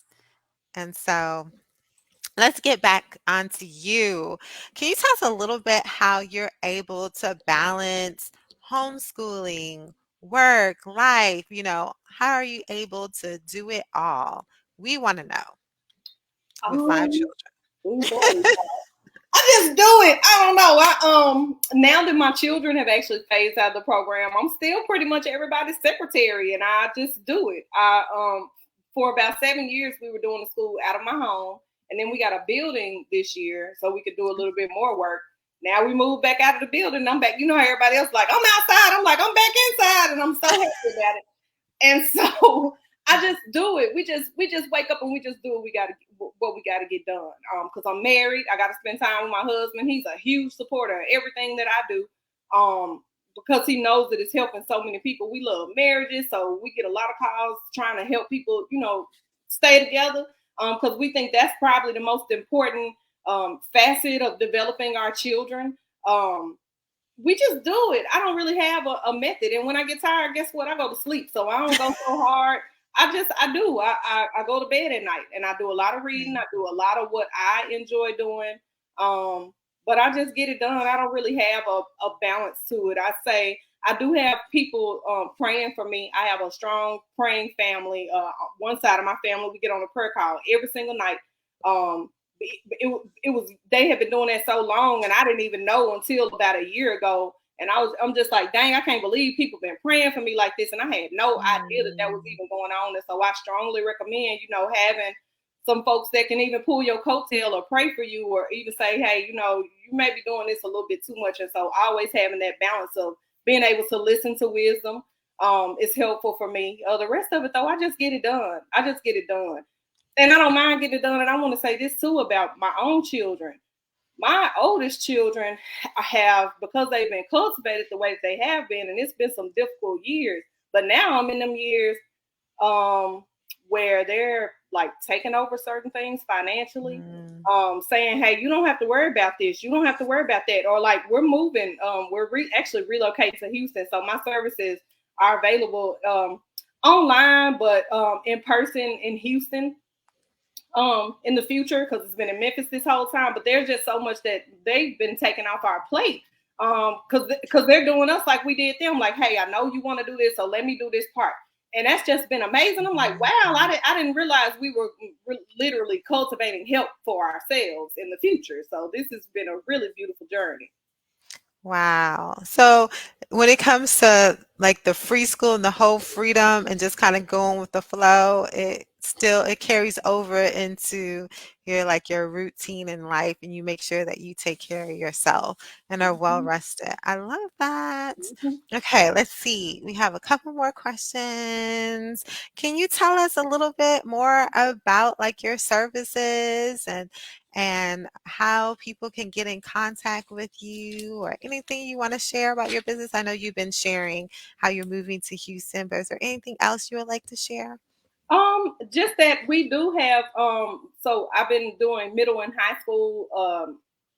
And so let's get back onto you. Can you tell us a little bit how you're able to balance homeschooling, work, life? How are you able to do it all? We want to know with 5 Oh children. boy. I just do it. I don't know. Now that my children have actually phased out of the program, I'm still pretty much everybody's secretary, and I just do it. For about 7 years we were doing the school out of my home, and then we got a building this year so we could do a little bit more work. Now we moved back out of the building. And I'm back. You know how everybody else like, I'm outside. I'm like, I'm back inside, and I'm so happy about it. And so I just do it. We just wake up and we just do what we gotta get done. Because I'm married, I gotta spend time with my husband. He's a huge supporter of everything that I do. Because he knows that it's helping so many people. We love marriages, so we get a lot of calls trying to help people, stay together. Because we think that's probably the most important facet of developing our children. We just do it. I don't really have a method. And when I get tired, guess what? I go to sleep. So I don't go so hard. I do. I go to bed at night and I do a lot of reading. I do a lot of what I enjoy doing. But I just get it done. I don't really have a balance to it. I say I do have people praying for me. I have a strong praying family. One side of my family, we get on a prayer call every single night. It was they had been doing that so long, and I didn't even know until about a year ago. And I'm just like, dang, I can't believe people been praying for me like this, and I had no idea that was even going on. And so I strongly recommend, having some folks that can even pull your coattail or pray for you, or even say, hey, you may be doing this a little bit too much. And so always having that balance of being able to listen to wisdom is helpful for me. The rest of it, though, I just get it done. And I don't mind getting it done. And I want to say this too about my own children. My oldest children have, because they've been cultivated the way they have been, and it's been some difficult years. But now I'm in them years where they're like taking over certain things financially, saying, hey, you don't have to worry about this. You don't have to worry about that. Or like we're moving, we're actually relocating to Houston. So my services are available online, but in person in Houston. In the future, because it's been in Memphis this whole time, but there's just so much that they've been taking off our plate, because they're doing us like we did them. Like, hey, I know you want to do this, so let me do this part. And that's just been amazing. I'm like, wow, I didn't realize we were literally cultivating help for ourselves in the future. So this has been a really beautiful journey. Wow. So when it comes to like the free school and the whole freedom and just kind of going with the flow, it still it carries over into your routine in life, and you make sure that you take care of yourself and are well Mhm. rested. I love that. Mhm. Okay, let's see. We have a couple more questions. Can you tell us a little bit more about like your services and how people can get in contact with you, or anything you want to share about your business? I know you've been sharing how you're moving to Houston, but is there anything else you would like to share? Just that we do have so I've been doing middle and high school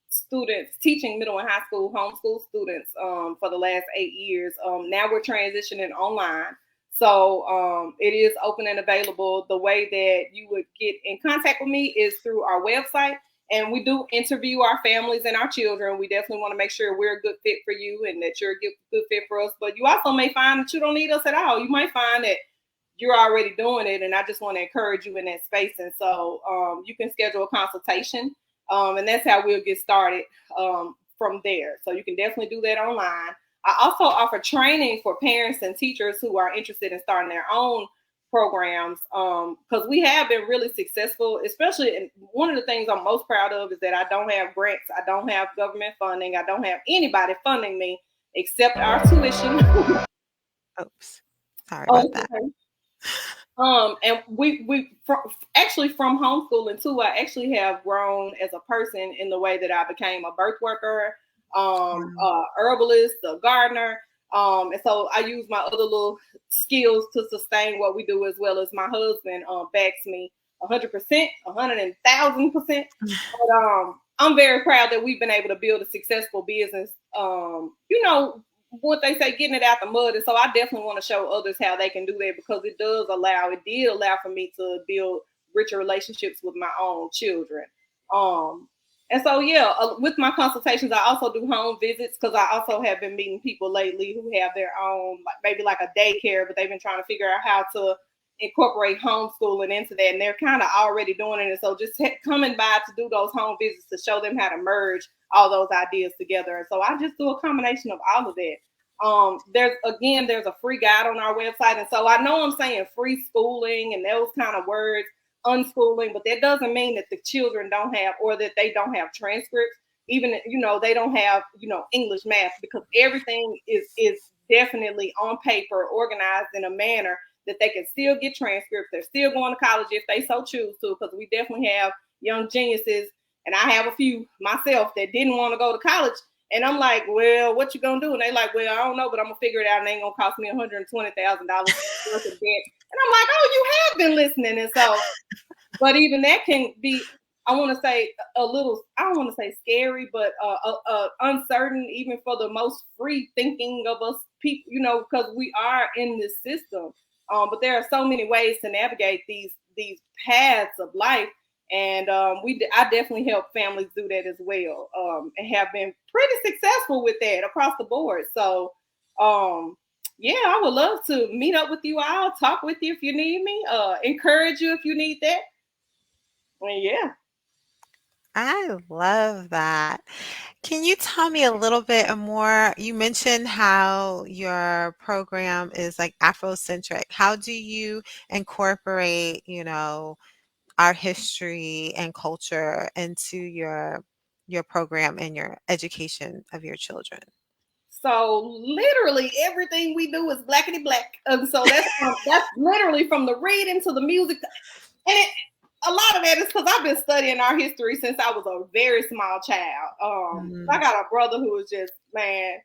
students, teaching middle and high school homeschool students for the last 8 years. Now we're transitioning online. So it is open and available. The way that you would get in contact with me is through our website. And we do interview our families and our children. We definitely want to make sure we're a good fit for you and that you're a good fit for us. But you also may find that you don't need us at all. You might find that you're already doing it, and I just want to encourage you in that space. And so you can schedule a consultation, and that's how we'll get started from there. So you can definitely do that online. I also offer training for parents and teachers who are interested in starting their own programs, because we have been really successful, especially. And one of the things I'm most proud of is that I don't have grants, I don't have government funding, I don't have anybody funding me except our tuition. Oops. Sorry about Oh, that. okay. And actually from homeschooling too, I actually have grown as a person in the way that I became a birth worker, Wow. herbalist, a gardener. And so I use my other little skills to sustain what we do, as well as my husband backs me 100%, 100,000%. But I'm very proud that we've been able to build a successful business. What they say, getting it out the mud. And so I definitely want to show others how they can do that, because it did allow for me to build richer relationships with my own children. Um, and so, yeah, with my consultations, I also do home visits, because I also have been meeting people lately who have their own, like maybe like a daycare, but they've been trying to figure out how to incorporate homeschooling into that. And they're kind of already doing it. And so just coming by to do those home visits to show them how to merge all those ideas together. And so I just do a combination of all of that. There's a free guide on our website. And so I know I'm saying free schooling and those kind of words, unschooling, but that doesn't mean that the children don't have, or that they don't have transcripts. Even, they don't have, English, math, because everything is definitely on paper, organized in a manner that they can still get transcripts. They're still going to college if they so choose to, because we definitely have young geniuses, and I have a few myself that didn't want to go to college. And I'm like, well, what you gonna do? And they like, well, I don't know, but I'm gonna figure it out, and it ain't gonna cost me $120,000 worth of debt. And I'm like, oh, you have been listening. And so, but even that can be, I want to say a little, I don't want to say scary, but uncertain, even for the most free thinking of us people, because we are in this system. But there are so many ways to navigate these paths of life. And I definitely help families do that as well, and have been pretty successful with that across the board. So, yeah, I would love to meet up with you. I'll talk with you if you need me, encourage you if you need that. Well, yeah. I love that. Can you tell me a little bit more? You mentioned how your program is like Afrocentric. How do you incorporate, our history and culture into your program and your education of your children? So literally everything we do is blackety black. So that's literally from the reading to the music, and a lot of that is because I've been studying our history since I was a very small child. I Mm, got a brother who was just, man,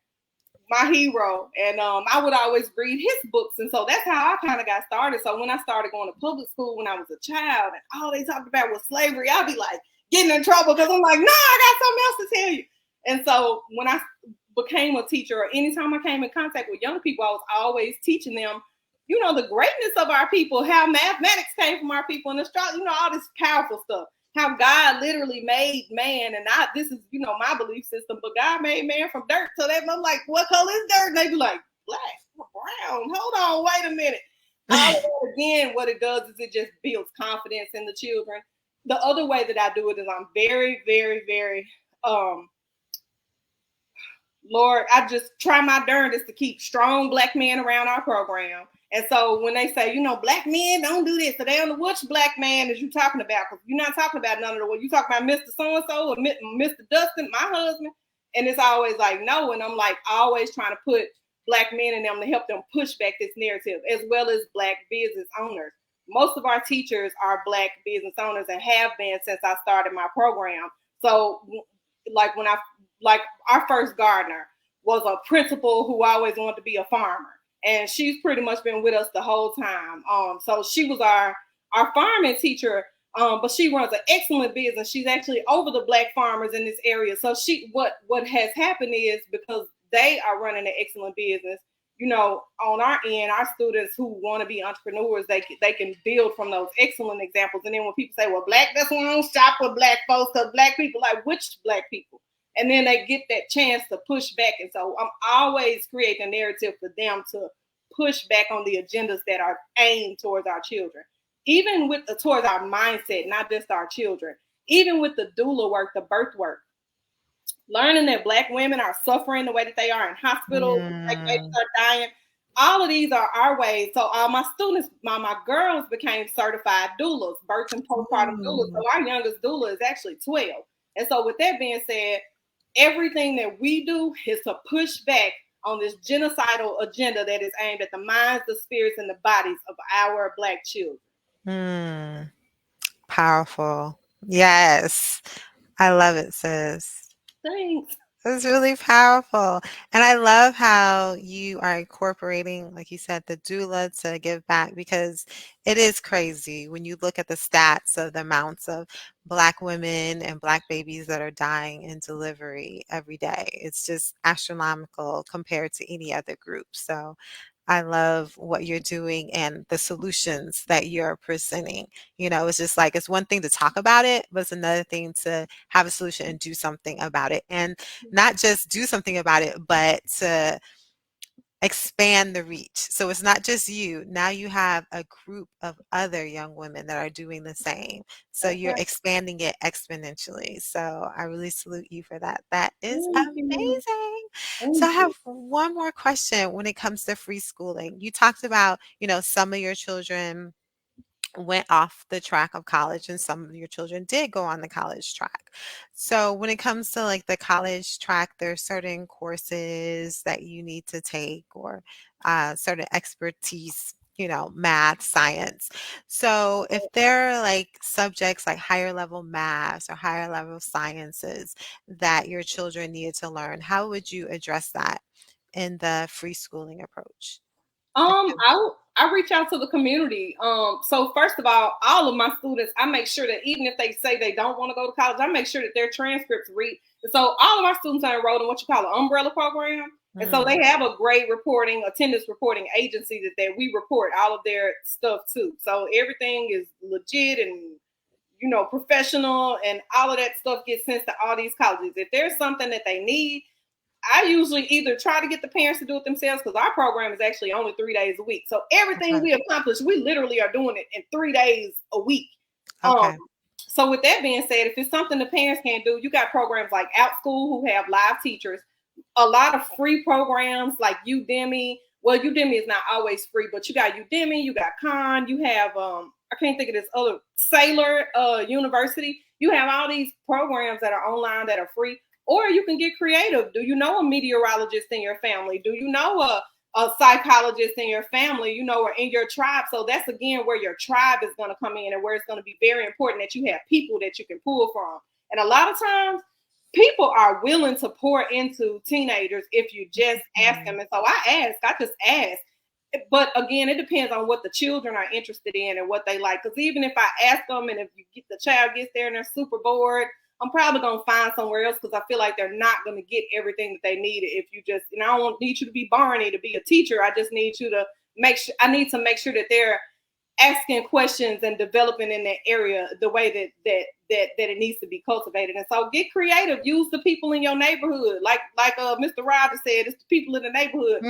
my hero, and I would always read his books, and so that's how I kind of got started. So when I started going to public school when I was a child, and all they talked about was slavery, I'd be like getting in trouble, because I'm like, no, I got something else to tell you. And so when I became a teacher, or anytime I came in contact with young people, I was always teaching them, the greatness of our people, how mathematics came from our people, and astrology, all this powerful stuff. How God literally made man, and this is, my belief system, but God made man from dirt. So I'm like, what color is dirt? And they be like, black, brown. Hold on, wait a minute. All of that, again, what it does is it just builds confidence in the children. The other way that I do it is I'm very, very, very Lord, I just try my darndest to keep strong black men around our program. And so when they say, black men don't do this, so they don't know which black man is you talking about, because you're not talking about none of the one. You talk about Mr. So-and-so or Mr. Dustin, my husband. And it's always like, no. And I'm like always trying to put black men in them to help them push back this narrative, as well as black business owners. Most of our teachers are black business owners and have been since I started my program. So like our first gardener was a principal who always wanted to be a farmer, and she's pretty much been with us the whole time. So she was our farming teacher, but she runs an excellent business. She's actually over the black farmers in this area. So what has happened is, because they are running an excellent business, on our end, our students who want to be entrepreneurs, they can build from those excellent examples. And then when people say, well, black, that's why I don't shop with black folks, because black people, like, which black people? And then they get that chance to push back. And so I'm always creating a narrative for them to push back on the agendas that are aimed towards our children, even towards our mindset, not just our children, even with the doula work, the birth work. Learning that black women are suffering the way that they are in hospitals, black babies are dying. All of these are our ways. So all my students, my girls became certified doulas, birth and postpartum doulas. So our youngest doula is actually 12. And so with that being said, everything that we do is to push back on this genocidal agenda that is aimed at the minds, the spirits, and the bodies of our black children. Powerful. Yes. I love it, sis. Thanks. It's really powerful. And I love how you are incorporating, like you said, the doula to give back, because it is crazy when you look at the stats of the amounts of Black women and Black babies that are dying in delivery every day. It's just astronomical compared to any other group. So I love what you're doing and the solutions that you're presenting. It's just like, it's one thing to talk about it, but it's another thing to have a solution and do something about it. And not just do something about it, but to expand the reach. So it's not just you. Now you have a group of other young women that are doing the same. So you're expanding it exponentially. So I really salute you for that. That is amazing. So I have one more question when it comes to free schooling. You talked about, some of your children went off the track of college and some of your children did go on the college track. So when it comes to like the college track, there's certain courses that you need to take, or certain expertise, math, science. So if there are like subjects like higher level maths or higher level sciences that your children needed to learn, how would you address that in the free schooling approach? I reach out to the community. So first of all of my students, I make sure that even if they say they don't want to go to college, I make sure that their transcripts read. And so all of our students are enrolled in what you call an umbrella program. And so they have a grade reporting, attendance reporting agency that we report all of their stuff to. So everything is legit and, professional, and all of that stuff gets sent to all these colleges. If there's something that they need, I usually either try to get the parents to do it themselves, because our program is actually only 3 days a week. So everything we accomplish, we literally are doing it in 3 days a week. Okay. So with that being said, if it's something the parents can't do, you got programs like OutSchool who have live teachers, a lot of free programs like Udemy. Well, Udemy is not always free, but you got Udemy, you got Khan, you have, I can't think of this other, Sailor University. You have all these programs that are online that are free. Or you can get creative. Do you know a meteorologist in your family? Do you know a psychologist in your family, or in your tribe? So that's, again, where your tribe is going to come in, and where it's going to be very important that you have people that you can pull from. And a lot of times, people are willing to pour into teenagers if you just ask them. And so I just ask. But again, it depends on what the children are interested in and what they like. Because even if I ask them, and if the child gets there and they're super bored, I'm probably going to find somewhere else, because I feel like they're not going to get everything that they need if you just, I don't need you to be Barney to be a teacher. I just need you to I need to make sure that they're asking questions and developing in that area the way that it needs to be cultivated. And so get creative. Use the people in your neighborhood. Like Mr. Rogers said, it's the people in the neighborhood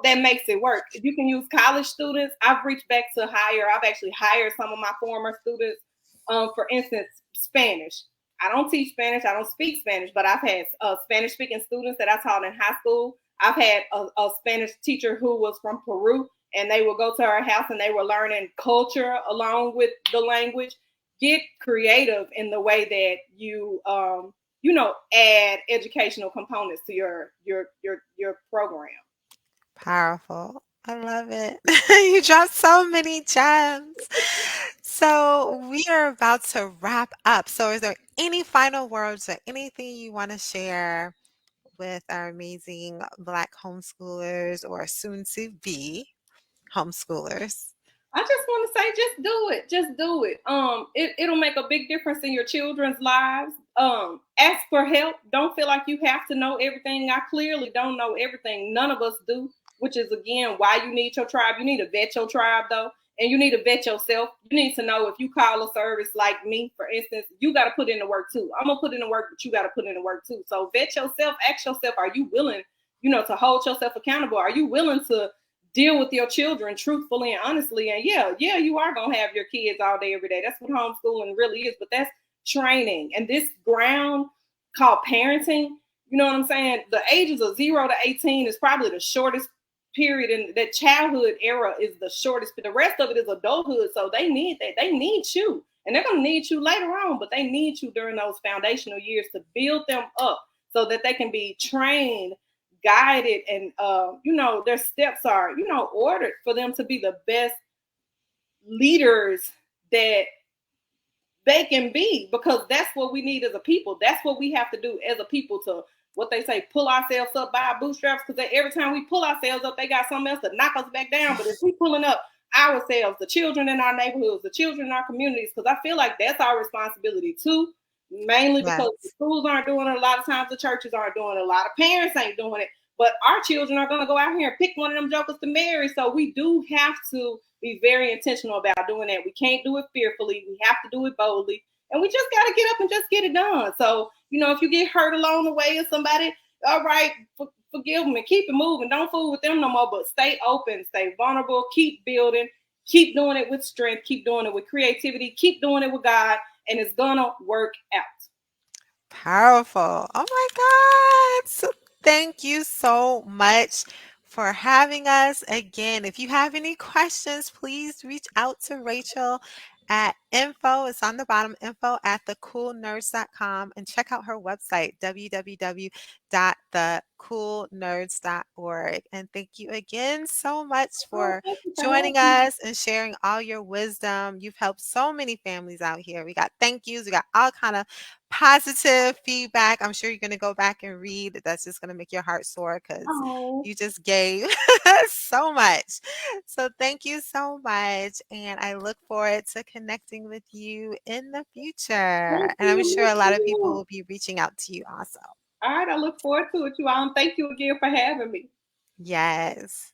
that makes it work. You can use college students. I've reached back to I've actually hired some of my former students, for instance, Spanish. I don't teach Spanish. I don't speak Spanish, but I've had Spanish-speaking students that I taught in high school. I've had a Spanish teacher who was from Peru. and they would go to our house and they were learning culture along with the language. Get creative in the way that you add educational components to your program. Powerful. I love it. You dropped so many gems. So we are about to wrap up. So is there any final words or anything you want to share with our amazing Black homeschoolers or soon to be homeschoolers? I just want to say, just do it. Just do it. It'll make a big difference in your children's lives. Ask for help. Don't feel like you have to know everything. I clearly don't know everything. None of us do, which is again why you need your tribe. You need to vet your tribe though, and you need to vet yourself. You need to know if you call a service like me, for instance, you got to put in the work too. I'm gonna put in the work, but you got to put in the work too. So vet yourself. Ask yourself, are you willing, to hold yourself accountable? Are you willing to deal with your children truthfully and honestly? And yeah, you are gonna have your kids all day, every day. That's what homeschooling really is. But that's training. And this ground called parenting, you know what I'm saying? The ages of 0 to 18 is probably the shortest period, and that childhood era is the shortest. But the rest of it is adulthood. So they need that. They need you. And they're gonna need you later on, but they need you during those foundational years to build them up so that they can be trained, guided, and their steps are ordered for them to be the best leaders that they can be, because that's what we need as a people. That's what we have to do as a people, to what they say, pull ourselves up by our bootstraps, because every time we pull ourselves up, they got something else to knock us back down. But if we pulling up ourselves, the children in our neighborhoods, the children in our communities, because I feel like that's our responsibility too, mainly because the Yes. schools aren't doing it. A lot of times the churches aren't doing it. A lot of parents ain't doing it. But our children are going to go out here and pick one of them jokers to marry. So we do have to be very intentional about doing that. We can't do it fearfully. We have to do it boldly. And we just got to get up and just get it done. So, if you get hurt along the way or somebody, all right, forgive them and keep it moving. Don't fool with them no more, but stay open, stay vulnerable, keep building, keep doing it with strength, keep doing it with creativity, keep doing it with God, and it's going to work out. Powerful. Oh my God. So thank you so much for having us. Again, if you have any questions, please reach out to Rachel at info. It's on the bottom, info at thecoolnerds.com, and check out her website, www.thecoolnerds.org. And thank you again so much Oh, for thank you for having joining me. us and sharing all your wisdom. You've helped so many families out here. We got thank yous, we got all kind of positive feedback. I'm sure you're going to go back and read. That's just going to make your heart soar because Oh, you just gave so much. So thank you so much. And I look forward to connecting with you in the future. thank And I'm sure you. a Me lot of people too. will be reaching out to you also. All right, I look forward to it, you all. And thank you again for having me. Yes.